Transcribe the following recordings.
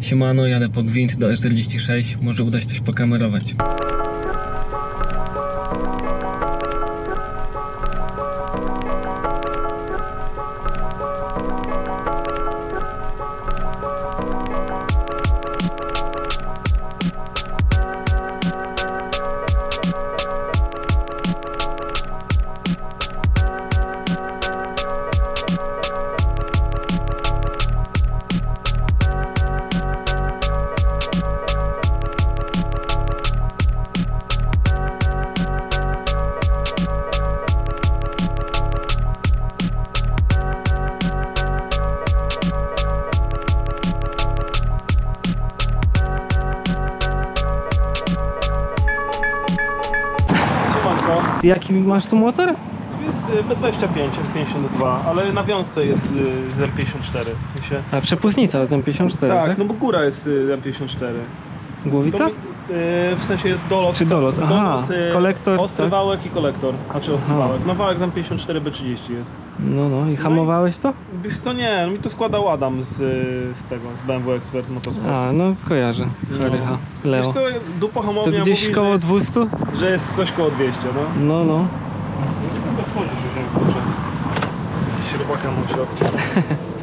Siemano, jadę po gwint do E46, może uda się coś pokamerować. Ty jaki masz tu motor? Jest B25, F52, ale na wiązce jest z M54, w sensie... A przepustnica z M54, Tak, no bo góra jest M54. Głowica? W sensie jest dolot. Czy dolot? Aha, kolektor, ostry tak? wałek i kolektor. Znaczy ostry Aha. wałek. No wałek z M54 B30 jest. No i hamowałeś to? Wiesz co, nie, no mi to składał Adam z BMW Expert Motorsport. A, no kojarzę. Harycha, Leo. Wiesz co, dupo To hamownia gdzieś mówi, koło że jest, 200? że jest coś koło 200, no. No. Chyba wchodzisz już, kurczę. Jakiś rybaka mam w środku.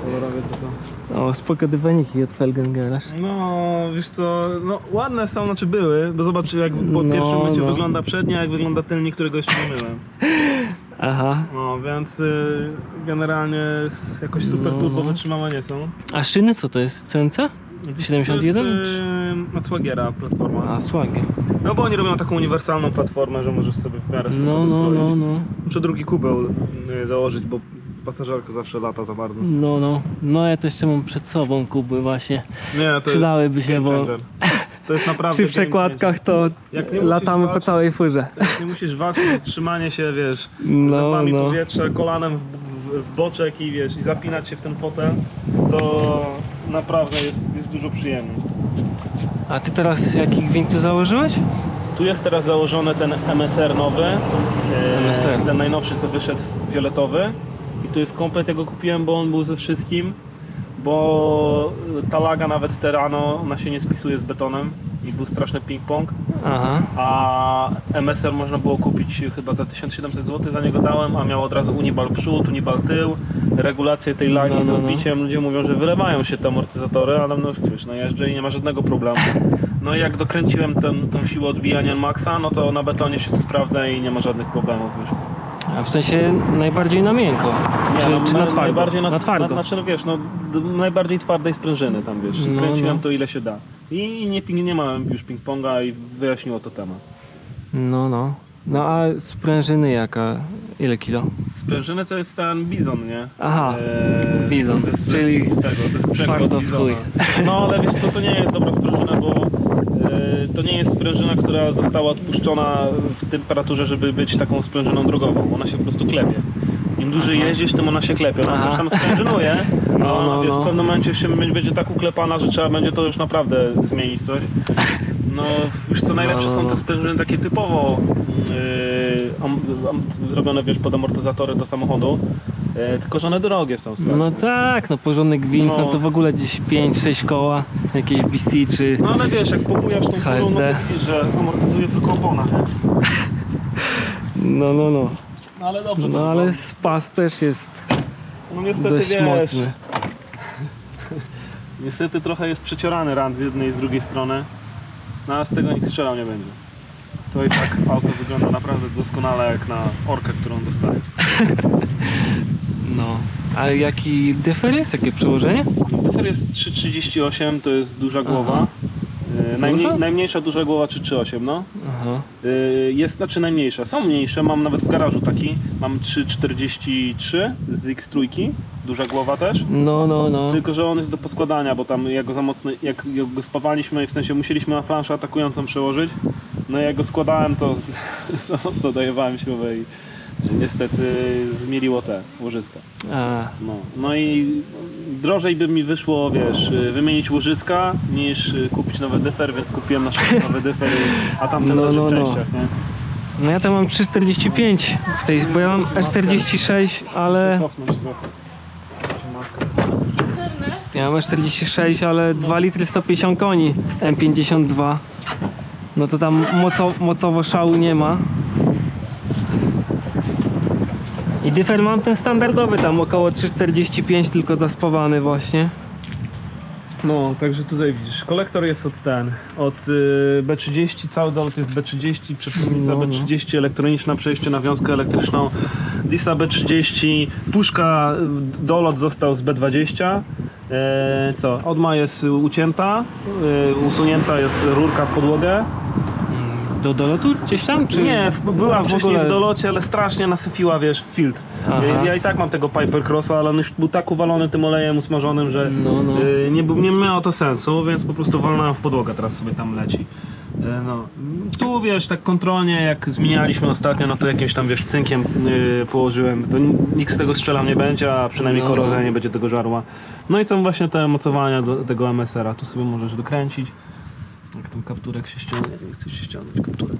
Kolorowie co to? O, spoko dywaniki od Felgen Garage. No, wiesz co, no ładne są, znaczy były, bo zobacz jak po pierwszym myciu wygląda przednia, jak wygląda tylnik, którego jeszcze nie myłem. Aha. No, więc generalnie jakoś super turbo wytrzymałe nie są. A szyny co to jest? CNC? 71? To jest od Swagiera platforma. A, Swagger. No bo oni robią taką uniwersalną platformę, że możesz sobie w miarę spoko No. dostroić. Muszę drugi kubeł założyć, bo pasażerka zawsze lata za bardzo. No ja to jeszcze mam przed sobą kubły właśnie. Nie, to Przydałyby jest się, game bo changer. To jest naprawdę przy przekładkach to Jak nie latamy musisz po całej furze. Nie musisz walczyć o trzymanie się, wiesz, No, zębami no. powietrza, kolanem w boczek i wiesz, i zapinać się w ten fotel, to naprawdę jest dużo przyjemniej. A ty teraz jaki gwint tu założyłeś? Tu jest teraz założony ten MSR nowy, MSR. ten najnowszy co wyszedł, fioletowy. I tu jest komplet, ja go kupiłem, bo on był ze wszystkim, bo ta laga nawet Terrano, ona się nie spisuje z betonem i był straszny ping-pong. Aha. A MSR można było kupić chyba za 1700 zł, za niego dałem, a miał od razu unibal przód, unibal tył, regulację tej lagi z odbiciem. Ludzie mówią, że wylewają się te amortyzatory, ale no wiesz, no jeżdżę i nie ma żadnego problemu. No i jak dokręciłem tą siłę odbijania maxa, no to na betonie się to sprawdza i nie ma żadnych problemów już. A w sensie najbardziej na miękko? Czy na twardo? Najbardziej na twardo. Znaczy no wiesz, no najbardziej twardej sprężyny tam wiesz, skręciłem to ile się da. I nie ma już ping-ponga i wyjaśniło to temat. No a sprężyny jaka? Ile kilo? Sprężyny to jest ten bizon, nie? Aha, bizon, czyli ze sprzęgu twardo od w chuj. bizona. No ale wiesz co, to nie jest dobra sprężyna, bo to nie jest sprężyna, która została odpuszczona w temperaturze, żeby być taką sprężyną drogową. Ona się po prostu klepie. Im dłużej jeździsz, tym ona się klepie. Ona coś tam sprężynuje, a ona wiesz, w pewnym momencie się będzie tak uklepana, że trzeba będzie to już naprawdę zmienić coś. No już co najlepsze są te sprężyny takie typowo zrobione wiesz pod amortyzatory do samochodu, tylko że one drogie są. Strasznie. No tak, no porządny gwint, no to w ogóle gdzieś 5-6 koła, jakieś BC czy... No ale wiesz, jak pobujasz tą furą, no to widzisz, że amortyzuje tylko opona, nie? No. No ale dobrze. No ale spas też jest no niestety dość wiesz, mocny. niestety trochę jest przeciorany rand z jednej i z drugiej strony, no a z tego nikt strzelał nie będzie. To i tak auto wygląda naprawdę doskonale jak na orkę, którą dostaję. No. A jaki dyfer jest? Jakie przełożenie? Dyfer jest 3,38, to jest duża głowa. Najmniejsza duża głowa 3,38, no. Aha. Jest, znaczy najmniejsza. Są mniejsze, mam nawet w garażu taki. Mam 3,43 z X3, duża głowa też. No. Tylko że on jest do poskładania, bo tam jak go za mocno, jak go spawaliśmy, w sensie musieliśmy na flanszę atakującą przełożyć. No i jak go składałem, to za mocno dojewałem śrubę i niestety zmieliło te łożyska. No i drożej by mi wyszło, wiesz, wymienić łożyska niż kupić nowy dyfer, więc kupiłem na szybko nowy dyfer, a tamten leży w częściach, nie? No ja tam mam 3,45 w tej, bo ja mam E46, ale... Cofnąć trochę. Ja mam 46, ale 2 litry 150 koni M52. No to tam mocowo szału nie ma. I dyfer mam ten standardowy, tam około 3,45, tylko zaspawany właśnie. No, także tutaj widzisz, kolektor jest od B30, cały dolot jest B30, przepływnica No. B30, elektroniczna, przejście na wiązkę elektryczną, Disa B30, puszka, dolot został z B20. Odma jest ucięta, usunięta jest rurka w podłogę. Do dolotu gdzieś tam? Czy... Nie, była A, wcześniej w dolocie, ale strasznie nasyfiła, wiesz, w filtr. Aha. Ja i tak mam tego Piper Crossa, ale on już był tak uwalony tym olejem usmażonym, że No. nie miało to sensu, więc po prostu walnąłem w podłogę, teraz sobie tam leci. No. Tu wiesz, tak kontrolnie jak zmienialiśmy ostatnio, no to jakimś tam wiesz cynkiem położyłem, to nikt z tego strzelał nie będzie, a przynajmniej No. korozja nie będzie tego żarła. No i są właśnie te mocowania do tego MSR-a, tu sobie możesz dokręcić. Jak tam kapturek się ściągnie, nie chcesz się ściągnąć kapturek.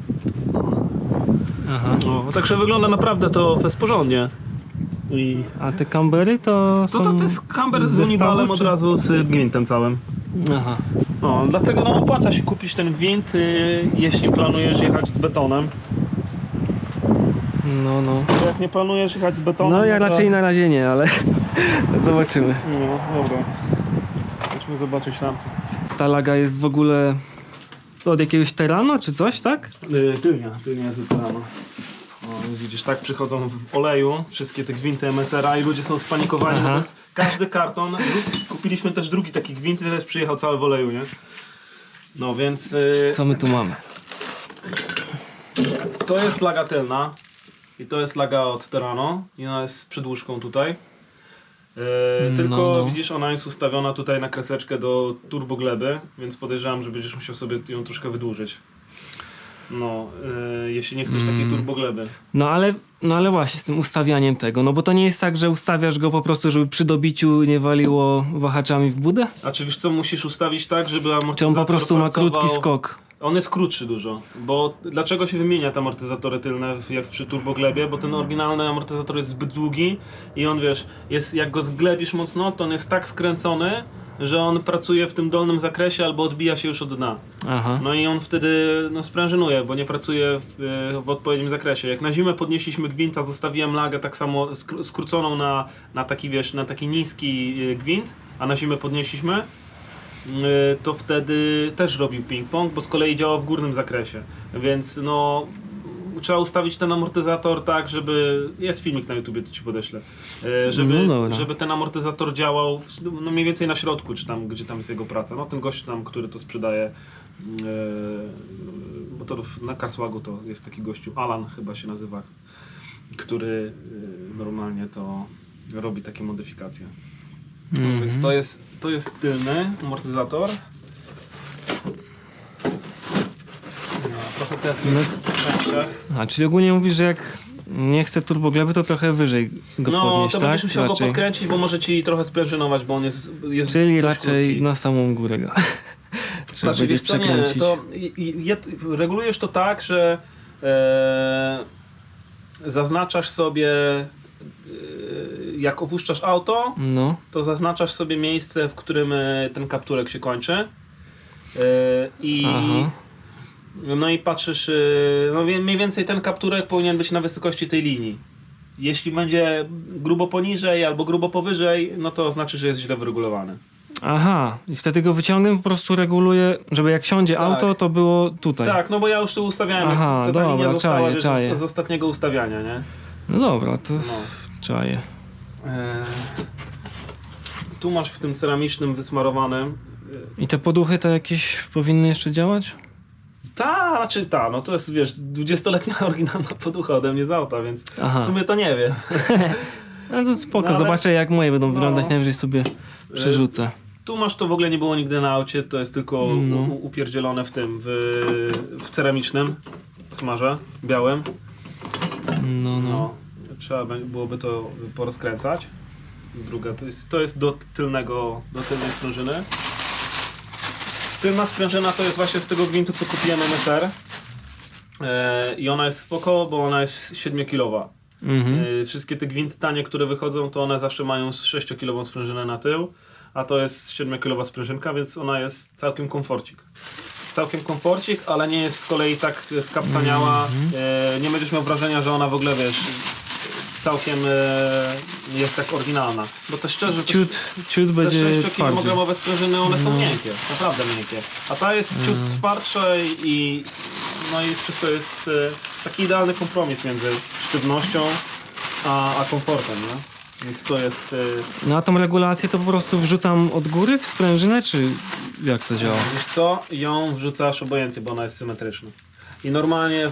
Aha. No, także wygląda naprawdę to fest porządnie. A te cambery to są... To jest camber z zestawu, unibalem czy- od razu z gwintem całym. Aha. No, dlatego opłaca się kupić ten gwint, jeśli planujesz jechać z betonem. No. Bo jak nie planujesz jechać z betonem, No ja to... raczej na razie nie, ale zobaczymy. No, dobra. Chodźmy zobaczyć tam. Ta laga jest w ogóle od jakiegoś terano czy coś, tak? Tylnia jest wypalana. O, więc widzisz, tak przychodzą w oleju wszystkie te gwinty MSR-a i ludzie są spanikowani, Aha. więc każdy karton, kupiliśmy też drugi taki gwint i też przyjechał cały w oleju, nie? No więc Co my tu mamy? to jest laga tylna i to jest laga od Terrano i ona jest z przedłużką tutaj. Tylko No. widzisz, ona jest ustawiona tutaj na kreseczkę do turbogleby, więc podejrzewam, że będziesz musiał sobie ją troszkę wydłużyć. No, jeśli nie chcesz takiej turbogleby. No ale właśnie z tym ustawianiem tego, no bo to nie jest tak, że ustawiasz go po prostu, żeby przy dobiciu nie waliło wahaczami w budę? A czy wiesz co, musisz ustawić tak, żeby amortyzator Czy on po prostu ma pracował... krótki skok? On jest krótszy dużo, bo dlaczego się wymienia te amortyzatory tylne jak przy turboglebie? Bo ten oryginalny amortyzator jest zbyt długi i on wiesz, jak go zglebisz mocno, to on jest tak skręcony, że on pracuje w tym dolnym zakresie albo odbija się już od dna. Aha. No i on wtedy sprężynuje, bo nie pracuje w odpowiednim zakresie. Jak na zimę podnieśliśmy gwinta, zostawiłem lagę tak samo skróconą na taki wiesz, na taki niski gwint, a na zimę podnieśliśmy, to wtedy też robił ping-pong, bo z kolei działał w górnym zakresie. Więc no trzeba ustawić ten amortyzator tak, żeby... Jest filmik na YouTubie, to ci podeślę. Żeby ten amortyzator działał no mniej więcej na środku, czy tam, gdzie tam jest jego praca. No ten gość tam, który to sprzedaje, bo to na Carswagu to jest taki gościu, Alan chyba się nazywa, który normalnie to robi takie modyfikacje. No, więc to jest tylny amortyzator. No, trochę te Czyli ogólnie mówisz, że jak nie chcę turbogleby, to trochę wyżej go podnieść, to tak? będziesz musiał go podkręcić, bo może ci trochę sprężynować, bo on jest Czyli dość raczej krótki. na samą górę go. Trzeba będzie wiesz co, nie, przekręcić. to regulujesz to tak, że zaznaczasz sobie, jak opuszczasz auto, No. to zaznaczasz sobie miejsce, w którym ten kapturek się kończy. Aha. No i patrzysz, no mniej więcej ten kapturek powinien być na wysokości tej linii. Jeśli będzie grubo poniżej albo grubo powyżej, no to znaczy, że jest źle wyregulowany. Aha, i wtedy go wyciągam, po prostu reguluję, żeby jak siądzie Tak. auto, to było tutaj. Tak, no bo ja już tu ustawiałem, Aha, ta dobra, linia została czaję. wiesz, z ostatniego ustawiania, nie? No dobra, to No. czaję. Tu masz w tym ceramicznym wysmarowanym. I te poduchy to jakieś powinny jeszcze działać? No to jest, wiesz, 20-letnia oryginalna poducha ode mnie z auta, więc Aha. w sumie to nie wiem. No to spoko, No, ale- zobaczę jak moje będą No. wyglądać, najwyżej sobie przerzucę. Tu masz, to w ogóle nie było nigdy na aucie, to jest tylko No. upierdzielone w tym, w ceramicznym smarze, białym. No. Trzeba byłoby to porozkręcać. Druga to jest do tylnej sprężyny. Tylna sprężyna to jest właśnie z tego gwintu, co kupiłem MSR. I ona jest spoko, bo ona jest 7 kW. Wszystkie te gwinty tanie, które wychodzą, to one zawsze mają 6-kilową sprężynę na tył, a to jest 7-kilowa sprężynka, więc ona jest całkiem komforcik. Całkiem komforcik, ale nie jest z kolei tak skapcaniała. Nie będziesz miał wrażenia, że ona w ogóle, wiesz, całkiem jest tak oryginalna. Bo te szczerze, Ciut będzie te twardziej. 6-kilogramowe sprężyny, one są miękkie, naprawdę miękkie. A ta jest ciut twardsza i przez to jest taki idealny kompromis między sztywnością a komfortem, nie? Więc to jest... No a tą regulację to po prostu wrzucam od góry w sprężynę, czy jak to działa? Wiesz co? Ją wrzucasz obojętnie, bo ona jest symetryczna. I normalnie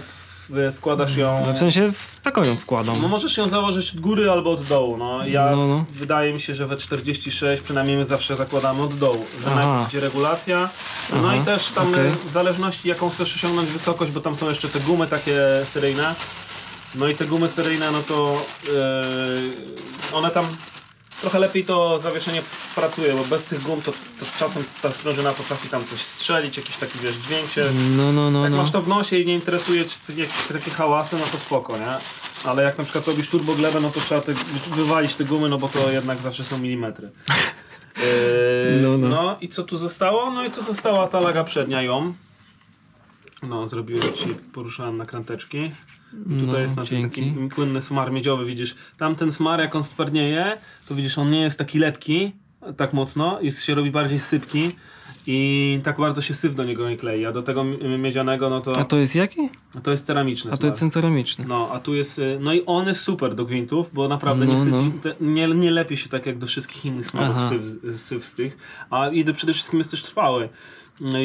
wkładasz ją... W sensie w taką ją wkładam. No możesz ją założyć od góry albo od dołu. No, No. wydaje mi się, że we 46 przynajmniej my zawsze zakładamy od dołu. Że najpierw będzie regulacja. No Aha, i też tam okej. w zależności jaką chcesz osiągnąć wysokość, bo tam są jeszcze te gumy takie seryjne. No i te gumy seryjne, no to one tam trochę lepiej to zawieszenie pracuje, bo bez tych gum to czasem ta sprężyna potrafi tam coś strzelić, jakiś taki, wiesz, dźwięk się... Jak masz to w nosie i nie interesuje cię jakieś takie hałasy, no to spoko, nie? Ale jak na przykład robisz turboglebę, no to trzeba wywalić te gumy, no bo to jednak zawsze są milimetry. No i co tu zostało? No i tu została ta laga przednia ją. No, zrobiłem ci, poruszałem nakręteczki. Tutaj jest na tym taki płynny smar miedziowy, widzisz. Tamten smar, jak on stwardnieje, to widzisz, on nie jest taki lepki, tak mocno, się robi bardziej sypki i tak bardzo się syf do niego nie klei, a do tego miedzianego, no to... A to jest jaki? To jest ceramiczny A smar. to jest ten ceramiczny. No, a tu jest... No i on jest super do gwintów, bo naprawdę nie lepi się tak jak do wszystkich innych smarów syf z tych. I przede wszystkim jest też trwały.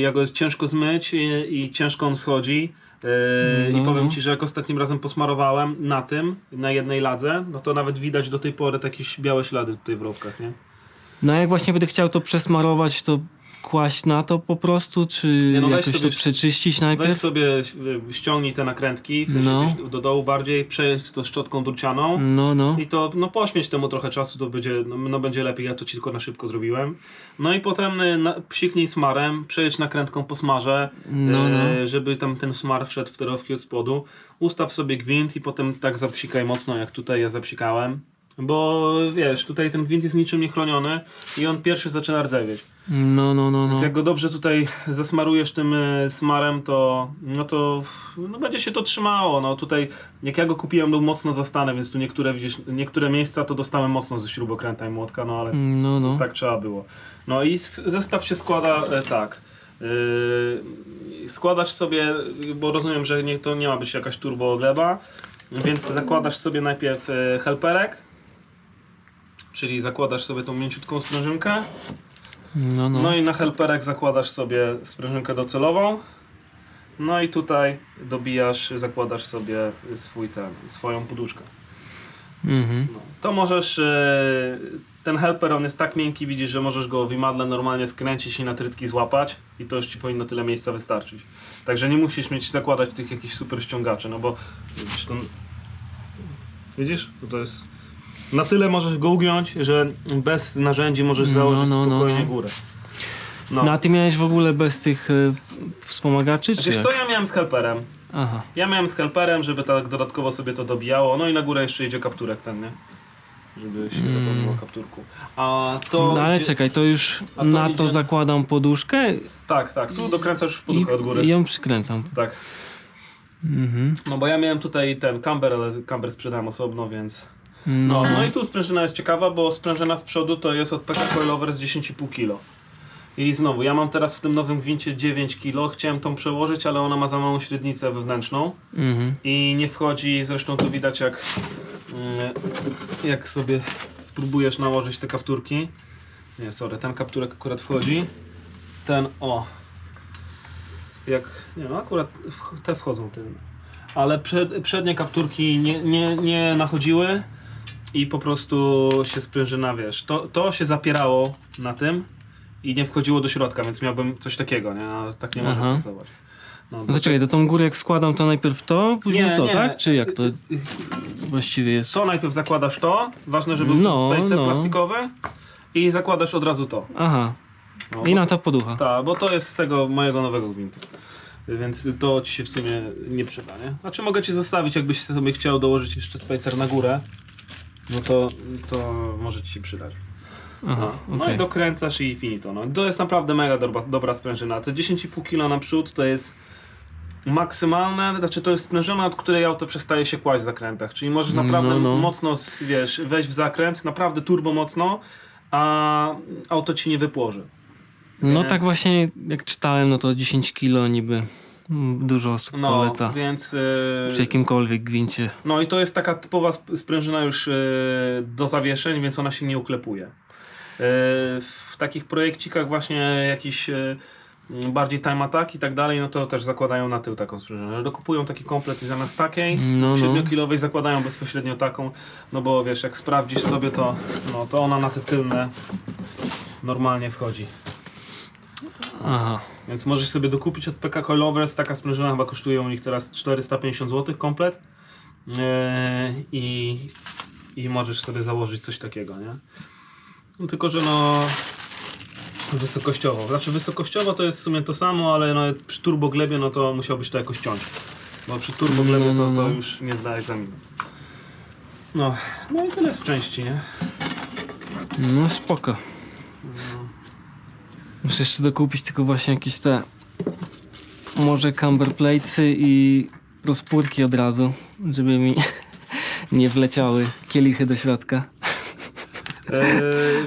Jak go jest ciężko zmyć i ciężko on schodzi. I powiem ci, że jak ostatnim razem posmarowałem na jednej ladze, no to nawet widać do tej pory takie białe ślady tutaj w rowkach, nie? No jak właśnie będę chciał to przesmarować, to kłaść na to po prostu, czy jakoś to przeczyścić najpierw? Weź sobie, ściągnij te nakrętki, w sensie gdzieś do dołu bardziej, przejedź to szczotką drucianą i to poświęć temu trochę czasu, to będzie lepiej, ja to ci tylko na szybko zrobiłem. No i potem psiknij smarem, przejedź nakrętką po smarze, żeby tam ten smar wszedł w te rowki od spodu. Ustaw sobie gwint i potem tak zapsikaj mocno, jak tutaj ja zapsikałem. Bo wiesz, tutaj ten gwint jest niczym niechroniony i on pierwszy zaczyna rdzewieć. Więc jak go dobrze tutaj zasmarujesz tym smarem, to będzie się to trzymało. No tutaj, jak ja go kupiłem, był mocno zastany, więc tu niektóre miejsca to dostałem mocno ze śrubokręta i młotka, no ale tak trzeba było. No i zestaw się składa tak. Składasz sobie, bo rozumiem, że to nie ma być jakaś turbo gleba, więc zakładasz sobie najpierw helperek, czyli zakładasz sobie tą mięciutką sprężynkę. No i na helperek zakładasz sobie sprężynkę docelową. No i tutaj zakładasz sobie swoją poduszkę. No, to możesz, ten helper, on jest tak miękki, widzisz, że możesz go w imadle normalnie skręcić i na trytki złapać i to już ci powinno tyle miejsca wystarczyć. Także nie musisz zakładać tych jakichś super ściągaczy, no bo widzisz, to jest... Na tyle możesz go ugiąć, że bez narzędzi możesz założyć spokojnie górę. No a ty miałeś w ogóle bez tych wspomagaczy, czy wiesz co, ja miałem z helperem. Aha. Ja miałem z helperem, żeby tak dodatkowo sobie to dobijało. No i na górę jeszcze idzie kapturek ten, nie? Żeby się zapomniło kapturku. Ale czekaj, to już na to zakładam poduszkę? Tak, tu dokręcasz w poduchę od góry. I ją przykręcam. Tak. No bo ja miałem tutaj ten camber, ale camber sprzedałem osobno, więc... No i tu sprężyna jest ciekawa, bo sprężyna z przodu to jest od PK Coilover z 10,5 kg. I znowu, ja mam teraz w tym nowym gwincie 9 kg, chciałem tą przełożyć, ale ona ma za małą średnicę wewnętrzną i nie wchodzi, zresztą to widać jak sobie spróbujesz nałożyć te kapturki. Nie, sorry, ten kapturek akurat wchodzi. Ten, akurat te wchodzą tym. Ale przednie kapturki nie nachodziły i po prostu się sprężyna, wiesz, to się zapierało na tym i nie wchodziło do środka, więc miałbym coś takiego, nie? A tak nie można pracować. No to czekaj, do tą górę jak składam, to najpierw to, później to, tak? Czy jak to właściwie jest? To najpierw zakładasz to, ważne, żeby był spacer plastikowy i zakładasz od razu to. Aha. I na to poducha. Tak, bo to jest z tego mojego nowego gwintu. Więc to ci się w sumie nie przyda, nie? Znaczy mogę ci zostawić, jakbyś sobie chciał dołożyć jeszcze spacer na górę, no to może ci się przydać. Aha, No okej. i dokręcasz i finito. No. To jest naprawdę mega dobra sprężyna. Te 10,5 kg naprzód to jest maksymalne, znaczy to jest sprężyna, od której auto przestaje się kłaść w zakrętach. Czyli możesz naprawdę mocno, wiesz, wejść w zakręt, naprawdę turbo mocno, a auto ci nie wypłoży. No Więc- tak właśnie jak czytałem, no to 10 kilo niby dużo osób No, poleca więc... przy jakimkolwiek gwincie. No i to jest taka typowa sprężyna już do zawieszeń, więc ona się nie uklepuje. W takich projekcikach właśnie jakiś bardziej time attack i tak dalej, no to też zakładają na tył taką sprężynę. Dokupują taki komplet i zamiast takiej 7-kilowej zakładają bezpośrednio taką, no bo wiesz, jak sprawdzisz sobie to, no to ona na te tylne normalnie wchodzi. Aha. Więc możesz sobie dokupić od PK Coilovers, taka sprężyna chyba kosztuje u nich teraz 450 zł komplet. I możesz sobie założyć coś takiego, nie? No, tylko, że no wysokościowo, znaczy wysokościowo to jest w sumie to samo, ale no, przy turboglebie no to musiałbyś to jakoś ciąć, bo przy turboglebie to już nie zda egzaminu. No i tyle z części, nie? No spoko. Muszę jeszcze dokupić tylko właśnie jakieś te może camber platesy i rozpórki od razu, żeby mi nie wleciały kielichy do środka.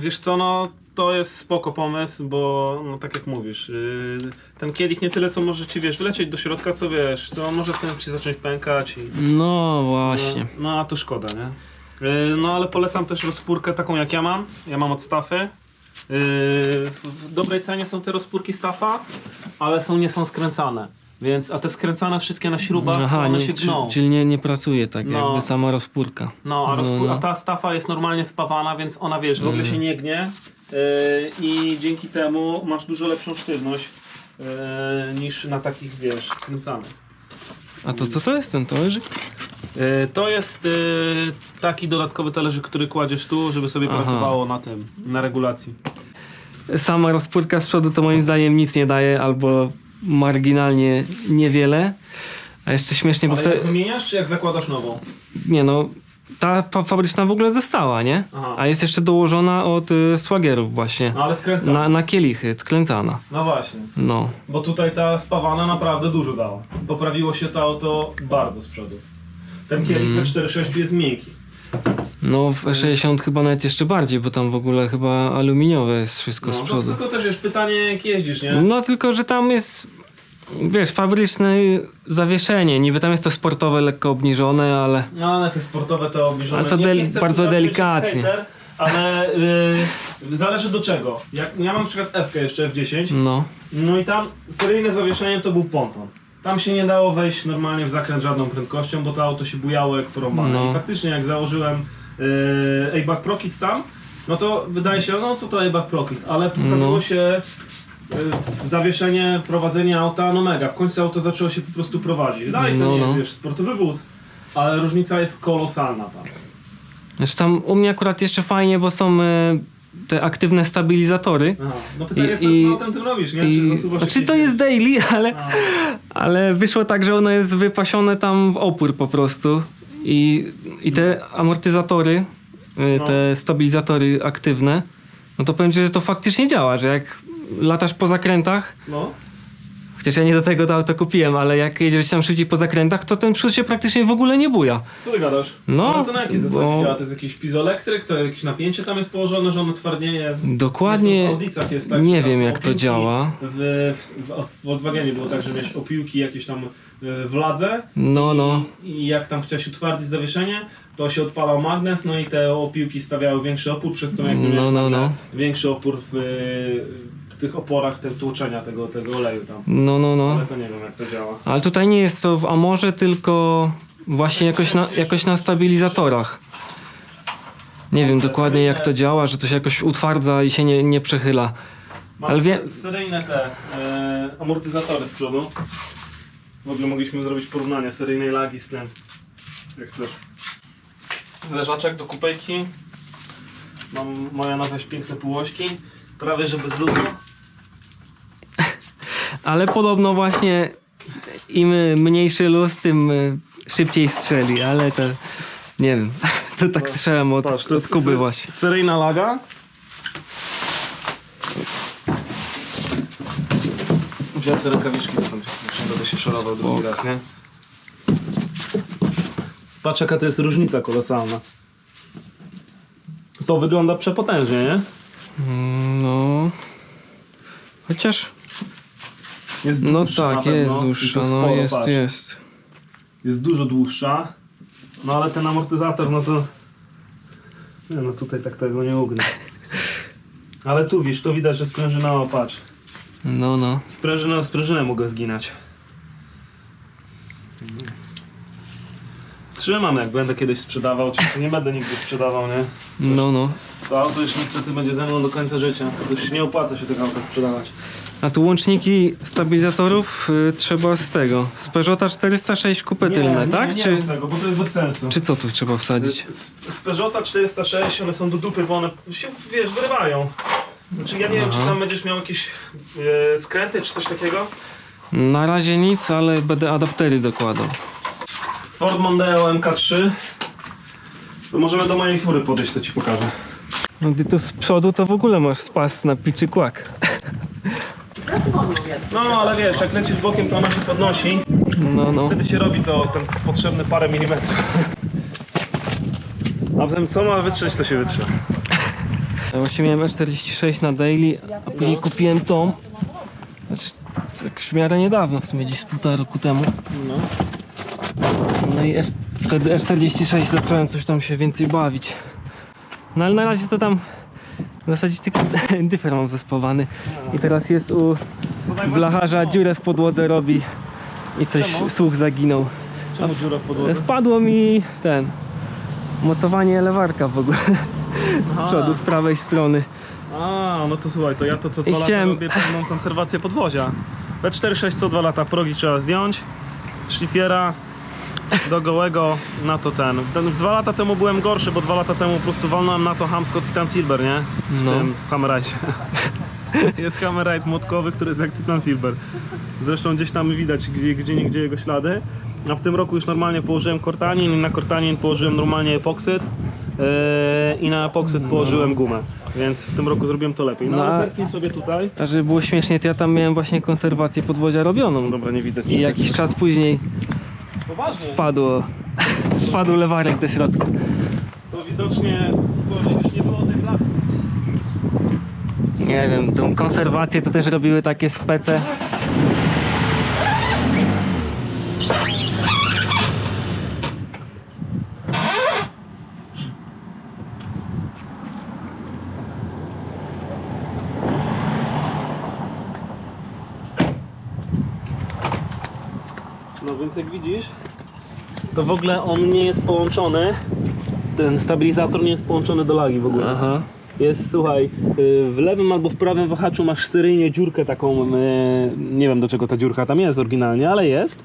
Wiesz co, no to jest spoko pomysł, bo no tak jak mówisz, ten kielich nie tyle co może ci, wiesz, wlecieć do środka, co wiesz, co może ten ci zacząć pękać i... No właśnie. No a to szkoda, nie? No ale polecam też rozpórkę taką jak ja mam od Staffy. W dobrej cenie są te rozpórki Staffa, ale nie są skręcane. Więc, a te skręcane wszystkie na śrubach, one się gną. Czyli nie pracuje tak jakby sama rozpórka. A ta Staffa jest normalnie spawana, więc ona wiesz, w ogóle się nie gnie i dzięki temu masz dużo lepszą sztywność niż na takich, wiesz, skręcanych. A to co to jest ten talerzyk? To jest taki dodatkowy talerzyk, który kładziesz tu, żeby sobie pracowało na tym, na regulacji. Sama rozpórka z przodu to moim zdaniem nic nie daje, albo marginalnie niewiele. A jeszcze śmiesznie, bo Ale jak wymieniasz, czy jak zakładasz nową? Nie no, ta fabryczna w ogóle została, nie? Aha. A jest jeszcze dołożona od Swaggerów właśnie. No ale skręcana. Na kielichy, skręcana. No właśnie. No. Bo tutaj ta spawana naprawdę dużo dała. Poprawiło się to auto bardzo z przodu. Ten kielich w 4.6 jest miękki. No w E60 chyba nawet jeszcze bardziej, bo tam w ogóle chyba aluminiowe jest wszystko z No przodu. to tylko też jest pytanie, jak jeździsz, nie? No tylko, że tam jest, wiesz, fabryczne zawieszenie. Niby tam jest to sportowe, lekko obniżone, ale... No ale te sportowe to obniżone. Ale to nie chcę bardzo tu delikatnie. hejter, ale zależy do czego. Ja mam na przykład F-kę jeszcze F10. No. No i tam seryjne zawieszenie to był ponton. Tam się nie dało wejść normalnie w zakręt żadną prędkością, bo to auto się bujało jak porąbane. No. I faktycznie jak założyłem A-Back ProKit tam, no to wydaje się, no co to A-Back ProKit, ale poprawiło się zawieszenie, prowadzenie auta, no mega. W końcu auto zaczęło się po prostu prowadzić. Dalej to nie jest, wiesz, sportowy wóz, ale różnica jest kolosalna tam. Znaczy tam u mnie akurat jeszcze fajnie, bo są te aktywne stabilizatory. Aha. No pytanie, co ty autem tym robisz, nie? Czy zasuwasz Znaczy jakieś- to jest daily, ale wyszło tak, że ono jest wypasione tam w opór po prostu. I te amortyzatory, te stabilizatory aktywne, no to powiem ci, że to faktycznie działa, że jak latasz po zakrętach, No. chociaż ja nie do tego to auto kupiłem, ale jak jedziesz tam szybciej po zakrętach, to ten przód się praktycznie w ogóle nie buja. Co ty gadasz? No, To na jakiej zasadzie działa? To jest jakiś pizoelektryk? To jakieś napięcie tam jest położone, że ono twardnieje? Dokładnie W Audicach jest tak, nie że tam wiem są jak to opiłki. działa. W Volkswagenie było tak, że miałeś opiłki jakieś tam w ladze No. i jak tam chciałeś utwardzić zawieszenie, to się odpalał magnes, no i te opiłki stawiały większy opór, przez to jakby miałeś nagle większy opór w tych oporach tłoczenia tego oleju tam. No. Ale to nie wiem jak to działa. Ale tutaj nie jest to w amorze, tylko właśnie jakoś na stabilizatorach. Nie wiem dokładnie jak to działa, że to się jakoś utwardza i się nie przechyla. Mam Ale seryjne te amortyzatory z przodu. W ogóle mogliśmy zrobić porównanie seryjnej lagi z tym, jak chcesz. Zderzaczek do kupejki. Mam moje nowe piękne półośki. Prawie że bez luzu. Ale podobno właśnie im mniejszy luz, tym szybciej strzeli, ale to nie wiem. To tak słyszałem od Kuby właśnie. Seryjna laga. Wziąłem sobie rękawiczki, bo tam będę się szorował drugi raz, nie? Patrz jaka to jest różnica kolosalna. To wygląda przepotężnie, nie? No... Chociaż... Jest No dłuższa na tak, pewno, jest i to dłuższa, sporo, no jest, patrz. jest. Jest dużo dłuższa. No ale ten amortyzator, no to... Nie no, tutaj tak tego nie ugnę. Ale tu widzisz, to widać, że sprężyna, o patrz. No. Sprężynę mogę zginać. Trzymam, jak będę kiedyś sprzedawał, czy nie będę nigdy sprzedawał, nie? No. To auto już niestety będzie ze mną do końca życia. To już nie opłaca się tego auta sprzedawać. A tu łączniki stabilizatorów trzeba z tego. Z Peugeota 406 kupy tylne, tak? Nie, Czy, nie tego, bo to jest bez sensu. czy co tu trzeba wsadzić? Z Peugeota 406 one są do dupy, bo one się, wiesz, wyrywają. Znaczy ja nie wiem, czy tam będziesz miał jakieś skręty, czy coś takiego? Na razie nic, ale będę adaptery dokładał. Ford Mondeo MK3. To możemy do mojej fury podejść, to ci pokażę. No gdy tu z przodu to w ogóle masz spas na piczy kłak. No ale wiesz, jak lecisz bokiem, to ona się podnosi. No. Wtedy się robi to ten potrzebny parę milimetrów. A potem co ma wytrzeć, to się wytrze. Ja właśnie miałem E46 na daily, a później kupiłem tą. Znaczy, tak w miarę niedawno, w sumie gdzieś z 1,5 roku temu. No i wtedy E46 zacząłem coś tam się więcej bawić. No ale na razie to tam w zasadzie tylko dyfer mam zespawany. I teraz jest u blacharza, dziurę w podłodze robi i coś, Czemu? słuch zaginął. Czemu dziura w podłodze? Wpadło mi mocowanie lewarka w ogóle z Aha. przodu, z prawej strony. A, no to słuchaj, to ja to co 2 I lata chciałem- robię pełną konserwację podwozia. W4.6 co 2 lata progi trzeba zdjąć, szlifiera do gołego, na to ten. W 2 lata temu byłem gorszy, bo 2 lata temu po prostu walnąłem na to chamsko Titan Silver, nie? W No. tym, w Hammerite. Jest Hammerite młotkowy, który jest jak Titan Silver. Zresztą gdzieś tam widać gdzie jego ślady. A w tym roku już normalnie położyłem kortanin i na kortanin położyłem normalnie epoksyd. I na epoksyd położyłem gumę. Więc w tym roku zrobiłem to lepiej. No No, ale a- zerknij sobie tutaj. A żeby było śmiesznie, to ja tam miałem właśnie konserwację podwozia robioną. Dobra, nie widać. I jakiś czas później Poważnie. wpadł lewarek do środka. To widocznie coś już nie było tej blachy. Nie wiem, tą konserwację to też robiły takie spece. No więc jak widzisz, to w ogóle on nie jest połączony. Ten stabilizator nie jest połączony do lagi w ogóle. Aha. Jest, słuchaj, w lewym albo w prawym wahaczu masz seryjnie dziurkę taką, nie wiem do czego ta dziurka tam jest oryginalnie, ale jest.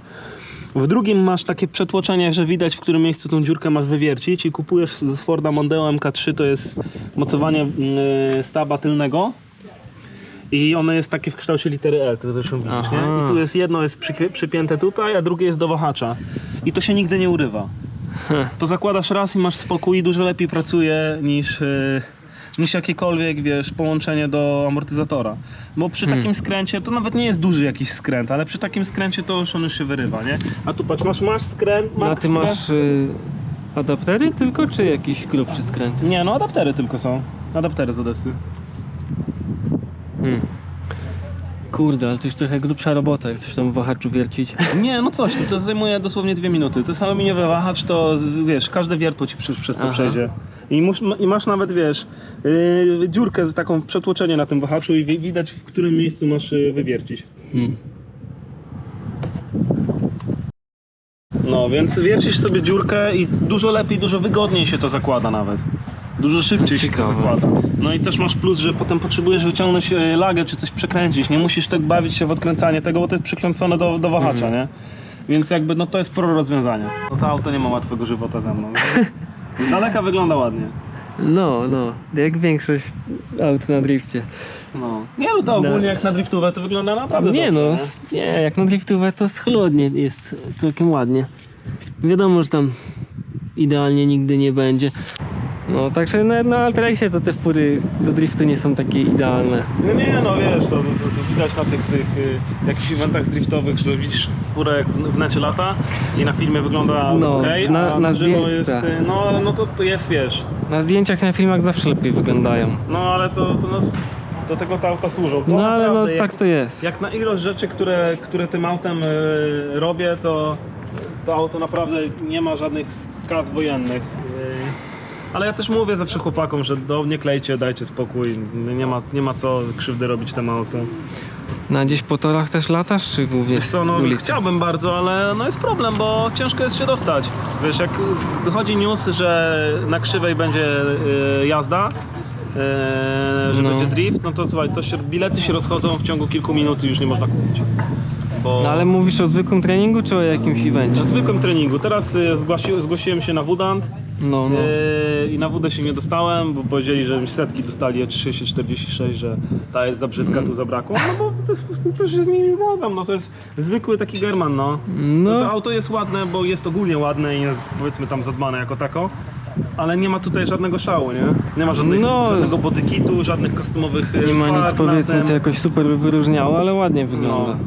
W drugim masz takie przetłoczenie, że widać w którym miejscu tą dziurkę masz wywiercić i kupujesz z Forda Mondeo MK3, to jest mocowanie staba tylnego. I ono jest takie w kształcie litery L, to zresztą widzisz, Aha. nie? I tu jest jedno jest przypięte tutaj, a drugie jest do wahacza. I to się nigdy nie urywa. To zakładasz raz i masz spokój i dużo lepiej pracuje niż jakiekolwiek, wiesz, połączenie do amortyzatora. Bo przy takim skręcie, to nawet nie jest duży jakiś skręt, ale przy takim skręcie to już on już się wyrywa, nie? A tu patrz, masz skręt, No, a max ty skręt. masz adaptery tylko, czy jakiś grubszy skręt? Nie, no adaptery tylko są. Adaptery z Odessy. Kurde, ale to już trochę grubsza robota, jak coś tam w wahaczu wiercić. Nie, no coś, to zajmuje dosłownie 2 minuty. To jest aluminiowy wahacz, to wiesz, każde wiertło ci przez to Aha. przejdzie. I masz nawet, wiesz, dziurkę z taką przetłoczenie na tym wahaczu i widać w którym miejscu masz wywiercić. No, więc wiercisz sobie dziurkę i dużo lepiej, dużo wygodniej się to zakłada nawet. Dużo szybciej się to Ciekawe. zakłada. No i też masz plus, że potem potrzebujesz wyciągnąć lagę czy coś przekręcić. Nie musisz tak bawić się w odkręcanie tego, bo to jest przykręcone do wahacza, nie? Więc jakby, no to jest pro rozwiązanie. No to auto nie ma łatwego żywota ze mną. Z daleka wygląda ładnie. No, jak większość aut na drifcie. No. Nie, no to ogólnie jak na driftówę to wygląda naprawdę Nie dobrze, no, nie, jak na driftówę to schludnie jest całkiem ładnie. Wiadomo, że tam idealnie nigdy nie będzie. No, także na Altracie to te wpóry do driftu nie są takie idealne. No nie, no wiesz, to widać na tych jakichś eventach driftowych, że widzisz furę jak w necie lata i na filmie wygląda No, okej, na a na żywo jest, tak. no to jest, wiesz, Na zdjęciach, na filmach zawsze lepiej wyglądają. no ale to do tego te auta służą. To No ale no naprawdę, tak to jest. jak na ilość rzeczy, które tym autem robię, to auto naprawdę nie ma żadnych skaz wojennych. Ale ja też mówię zawsze chłopakom, że nie klejcie, dajcie spokój, nie ma co krzywdy robić temu autu. Na gdzieś po torach też latasz, czy głównie Wiesz co, no ulicy? chciałbym bardzo, ale no jest problem, bo ciężko jest się dostać. Wiesz, jak wychodzi news, że na krzywej będzie jazda, że No. będzie drift, no to słuchaj, bilety się rozchodzą w ciągu kilku minut i już nie można kupić. Bo No ale mówisz o zwykłym treningu, czy o jakimś evencie? na zwykłym treningu. Teraz zgłosiłem się na Wudant No. i na Wudę się nie dostałem, bo powiedzieli, że setki dostali 3646, że ta jest za brzydka, tu zabrakło. No bo też się z nimi nie zgadzam, no to jest zwykły taki German, no. No. To auto jest ładne, bo jest ogólnie ładne i jest powiedzmy tam zadbane jako tako. Ale nie ma tutaj żadnego szału, nie? Nie ma żadnego bodykitu, żadnych customowych Nie ma nic, farb na powiedzmy, tym. co jakoś super wyróżniało, ale ładnie wygląda.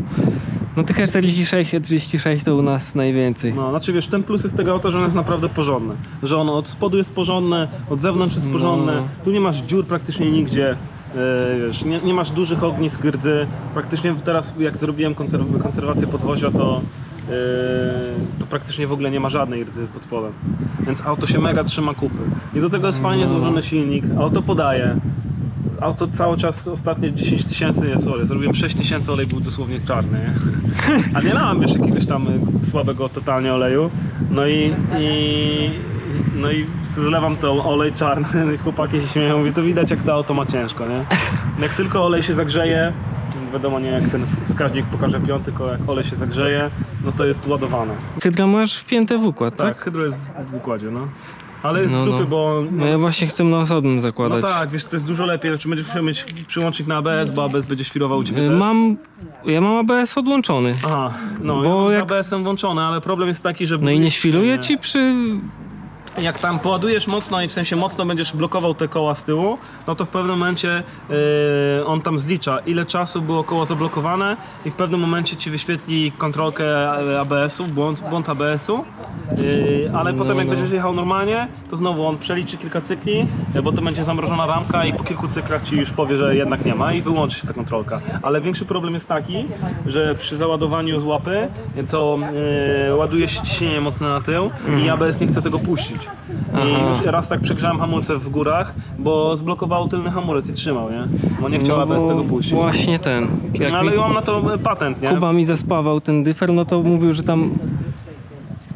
No tych E46, E36 to u nas najwięcej. No, znaczy wiesz, ten plus jest tego auta, że ono jest naprawdę porządne. Że ono od spodu jest porządne, od zewnątrz jest porządne. No. Tu nie masz dziur praktycznie nigdzie. Wiesz, nie masz dużych ognisk, rdzy. Praktycznie teraz jak zrobiłem konserwację podwozia, to praktycznie w ogóle nie ma żadnej rdzy pod spodem. Więc auto się mega trzyma kupy. I do tego jest fajnie złożony silnik, auto podaje. Auto cały czas, ostatnie 10 tysięcy jest olej. Zrobiłem 6 tysięcy, olej był dosłownie czarny. Nie? A nie lałem, wiesz, jakiegoś tam słabego totalnie oleju. No i zlewam to olej czarny i chłopaki się śmieją, mówię, to widać jak to auto ma ciężko, nie? Jak tylko olej się zagrzeje, wiadomo nie jak ten wskaźnik pokaże piąty, tylko jak olej się zagrzeje, no to jest ładowane. Hydra masz wpięte w układ, Tak, tak? hydro jest w układzie, no. Ale jest No, dupy, no. bo... No ja właśnie chcę na osobnym No zakładać. tak, wiesz, to jest dużo lepiej, znaczy będziesz musiał mieć przyłącznik na ABS, bo ABS będzie świrował u ciebie też. Ja mam ABS odłączony. Aha, no Bo ja mam z jak- ABS-em włączony, ale problem jest taki, że... No i nie świruje ci przy... Jak tam poładujesz mocno i w sensie mocno będziesz blokował te koła z tyłu, no to w pewnym momencie on tam zlicza, ile czasu było koło zablokowane i w pewnym momencie ci wyświetli kontrolkę ABS-u, błąd ABS-u, ale potem jak będziesz jechał normalnie, to znowu on przeliczy kilka cykli, bo to będzie zamrożona ramka i po kilku cyklach ci już powie, że jednak nie ma i wyłączy się ta kontrolka. Ale większy problem jest taki, że przy załadowaniu z łapy to ładuje się ciśnienie mocne na tył i ABS nie chce tego puścić. I Aha. już raz tak przegrzałem hamulce w górach, bo zblokował tylny hamulec i trzymał, nie? Bo nie chciał ABS bo tego puścić. Właśnie ten. Jak No ale mi ja mam na to patent, nie? Kuba mi zespawał ten dyfer, no to mówił, że tam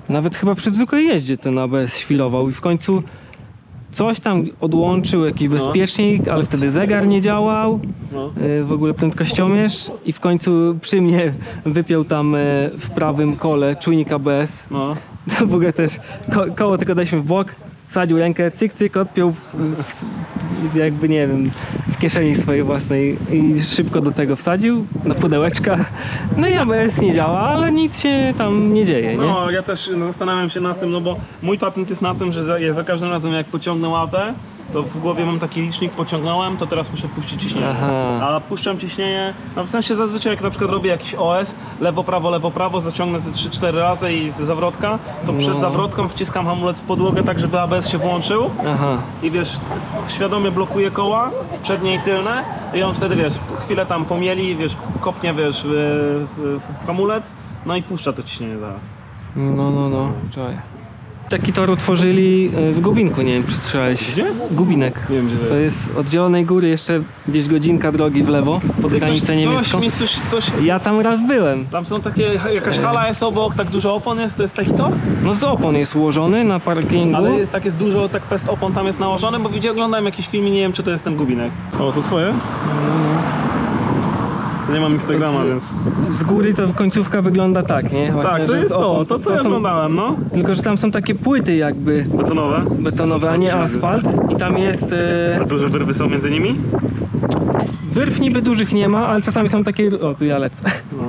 nawet chyba przy zwykłej jeździe ten ABS świrował i w końcu coś tam odłączył, jakiś bezpiecznik, ale wtedy zegar nie działał, No. w ogóle prędkościomierz i w końcu przy mnie wypiął tam w prawym kole czujnik ABS. No. To w ogóle też koło tylko daliśmy w bok, wsadził rękę, cyk, cyk, odpiął jakby nie wiem, w kieszeni swojej własnej i szybko do tego wsadził na pudełeczka. No i ABS nie działa, ale nic się tam nie dzieje, nie? No, ja też zastanawiam się nad tym, no bo mój patent jest na tym, że ja za każdym razem jak pociągnę łapę, to w głowie mam taki licznik, pociągnąłem, to teraz muszę puścić ciśnienie. Aha. A puszczam ciśnienie, no w sensie zazwyczaj jak na przykład robię jakiś OS, lewo, prawo, zaciągnę ze 3-4 razy i z zawrotka, to przed No. zawrotką wciskam hamulec w podłogę tak, żeby ABS się włączył. Aha. I wiesz, świadomie blokuje koła, przednie i tylne i on wtedy, wiesz, chwilę tam pomieli, wiesz, kopnie, wiesz, w hamulec, no i puszcza to ciśnienie zaraz. No, czekaj. Taki tor utworzyli w Gubinku, nie wiem, czy słyszałeś. Gdzie? Gubinek. Nie wiem, gdzie to To jest od Zielonej Góry jeszcze gdzieś godzinka drogi w lewo, pod granicę niemiecką. Coś, Ja tam raz byłem. tam są takie, jakaś hala jest obok, tak dużo opon jest, to jest taki tor? No z opon jest ułożony na parkingu. Ale jest, tak jest dużo, tak fest opon tam jest nałożone, bo oglądałem jakiś film i nie wiem, czy to jest ten Gubinek. O, to twoje? Nie mam Instagrama, więc... Z góry to końcówka wygląda tak, nie? Właśnie, Tak, to że jest to ja są, oglądałem, no. tylko że tam są takie płyty jakby Betonowe. a nie asfalt i tam jest... A duże wyrwy są między nimi? Wyrw niby dużych nie ma, ale czasami są takie... O, tu ja lecę. No.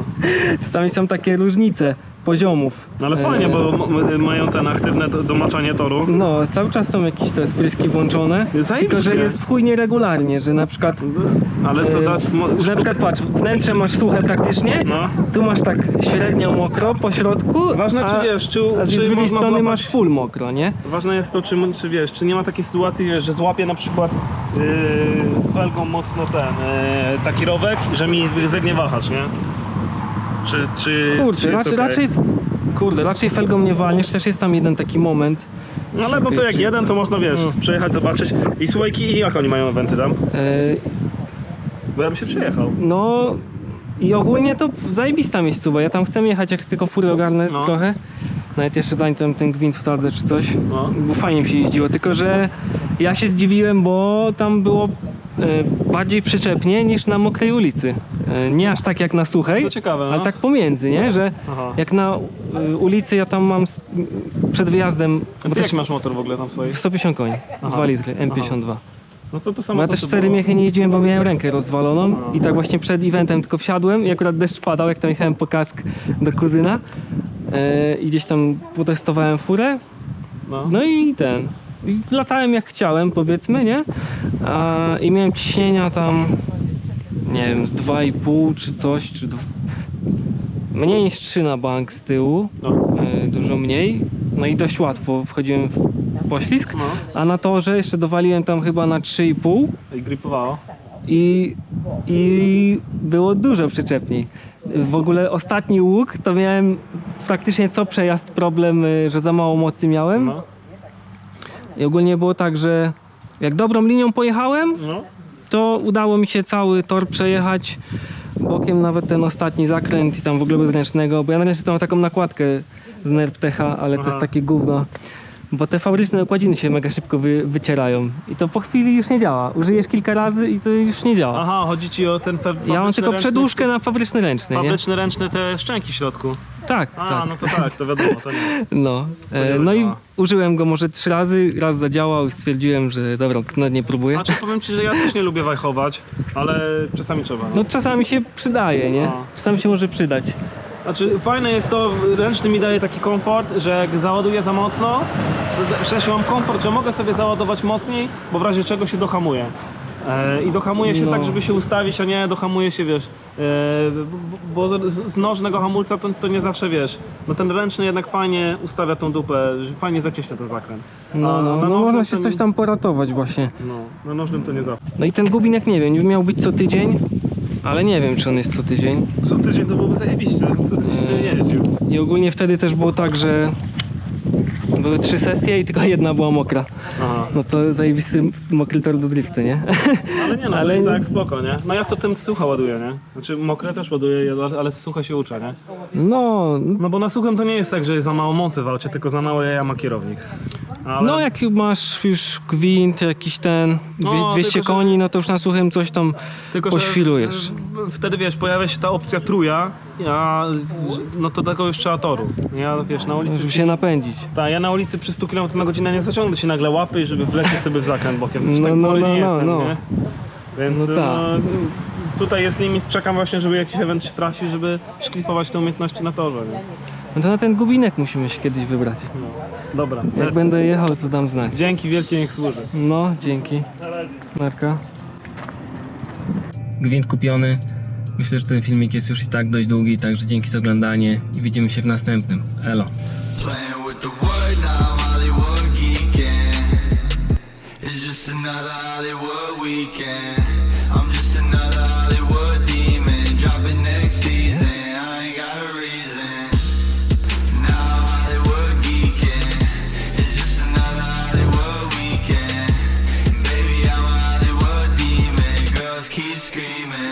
Czasami są takie różnice poziomów. No ale fajnie, bo mają ten aktywne domaczanie toru. No, cały czas są jakieś te spryski włączone, Zajebiście. tylko że jest w chuj nieregularnie, że na przykład... Ale co dać? że na przykład patrz, wnętrze masz suche praktycznie, No. tu masz tak średnio mokro po środku, Ważne, czy wiesz, czy a z drugiej można strony złapać... masz full mokro, nie? Ważne jest to, czy wiesz, czy nie ma takiej sytuacji, wiesz, że złapię na przykład felgą mocno taki rowek, że mi zegnie wahacz, nie? Czy Kurczę, jest okej? raczej felgą nie walniesz, też jest tam jeden taki moment. No ale no to jak jeden, to można, wiesz, przejechać, zobaczyć. I słuchajki, i jak oni mają eventy tam? Bo ja bym się przejechał. No i ogólnie to zajebista miejscowa, ja tam chcę jechać, jak tylko fury ogarnę No. trochę. Nawet jeszcze zanim tam ten gwint wsadzę czy coś, No. bo fajnie mi się jeździło, tylko że ja się zdziwiłem, bo tam było bardziej przyczepnie niż na mokrej ulicy. Nie aż tak jak na suchej, To ciekawe, no. ale tak pomiędzy, nie? Że Aha. jak na ulicy ja tam mam przed wyjazdem A ty jaki masz motor w ogóle tam swoich? 150 koni, Aha. 2 litry, M52. No to Bo samo ja co też ty 4 było. miechy nie jeździłem, bo miałem rękę rozwaloną i tak właśnie przed eventem tylko wsiadłem i akurat deszcz padał, jak tam jechałem po kask do kuzyna i gdzieś tam potestowałem furę, no i i latałem jak chciałem, powiedzmy, nie? I miałem ciśnienia tam, nie wiem, z 2,5 czy coś, mniej niż 3 na bank z tyłu, No. dużo mniej, no i dość łatwo wchodziłem w poślizg, No. a na torze jeszcze dowaliłem tam chyba na 3,5 I gripowało. i było dużo przyczepniej. W ogóle ostatni łuk to miałem praktycznie co przejazd problem, że za mało mocy miałem. No. I ogólnie było tak, że jak dobrą linią pojechałem, No. to udało mi się cały tor przejechać bokiem, nawet ten ostatni zakręt i tam w ogóle bez ręcznego, bo ja na ręczny to mam taką nakładkę z NERP-TECHA, ale to Aha. jest takie gówno. Bo te fabryczne okładziny się mega szybko wycierają i to po chwili już nie działa. Użyjesz kilka razy i to już nie działa. Aha, chodzi ci o ten fabryczny Ja mam tylko ręczny, przedłużkę na fabryczny ręczny, nie? fabryczny ręczny, te szczęki w środku. Tak, A, tak. no to tak, to wiadomo, to nie. No, nie no i działa. użyłem go może 3 razy, raz zadziałał i stwierdziłem, że dobra, nawet nie próbuję. Znaczy powiem ci, że ja też nie lubię wajchować, ale czasami trzeba. No czasami się przydaje, nie? No. Czasami się może przydać. Znaczy fajne jest to, ręczny mi daje taki komfort, że jak załaduję za mocno, w sensie mam komfort, że mogę sobie załadować mocniej, bo w razie czego się dohamuję. I dohamuje się No. tak, żeby się ustawić, a nie dohamuje się, wiesz, bo z nożnego hamulca to nie zawsze, wiesz, no ten ręczny jednak fajnie ustawia tą dupę, że fajnie zacieśnia ten zakręt. No, A no, na no nożnym można się ten- coś tam poratować właśnie. No, na nożnym to nie zawsze. No i ten gubinek nie wiem, miał być co tydzień, ale nie wiem czy on jest co tydzień. Co tydzień to byłoby zajebiście, co tydzień nie jeździł. I ogólnie wtedy też było tak, że były 3 sesje i tylko jedna była mokra. Aha. No to zajebisty mokry tor do driftu, nie? Ale nie no, Ale to jest nie- tak spoko, nie? No ja to tym sucha ładuję, nie? Znaczy mokre też ładuję, ale z sucha się uczę, nie? No, No bo na suchym to nie jest tak, że jest za mało mocy w aucie, tylko za mało jaja ma kierownik. Ale... no jak masz już gwint, jakiś ten No, 200 tylko, że- koni, no to już na suchym coś tam Tylko, poświlujesz. że wtedy wiesz, pojawia się ta opcja truja, no to tego już trzeba toru. Ja wiesz, na ulicy... Żeby się napędzić. Tak, ja na ulicy przy 100 km na godzinę nie zaciągnę się nagle łapy i żeby wlecieć sobie w zakręt bokiem. Coś No, tak no, chory no, nie no, jestem, no. nie? Więc No tak. tutaj jest limit, czekam właśnie, żeby jakiś event się trafił, żeby szklifować te umiejętności na torze, nie? No to na ten gubinek musimy się kiedyś wybrać. No. Dobra, Jak lecę. będę jechał, to dam znać. Dzięki wielkie, niech służy. No, dzięki. Marka. Gwint kupiony. Myślę, że ten filmik jest już i tak dość długi, także dzięki za oglądanie i widzimy się w następnym. Elo. Playing with the word now, Hollywood geeking. It's just another Hollywood weekend. I'm just another Hollywood demon. Dropping next season, I ain't got a reason. Now Hollywood geeking. It's just another Hollywood weekend. Baby, I'm a Hollywood demon. Girls keep screaming.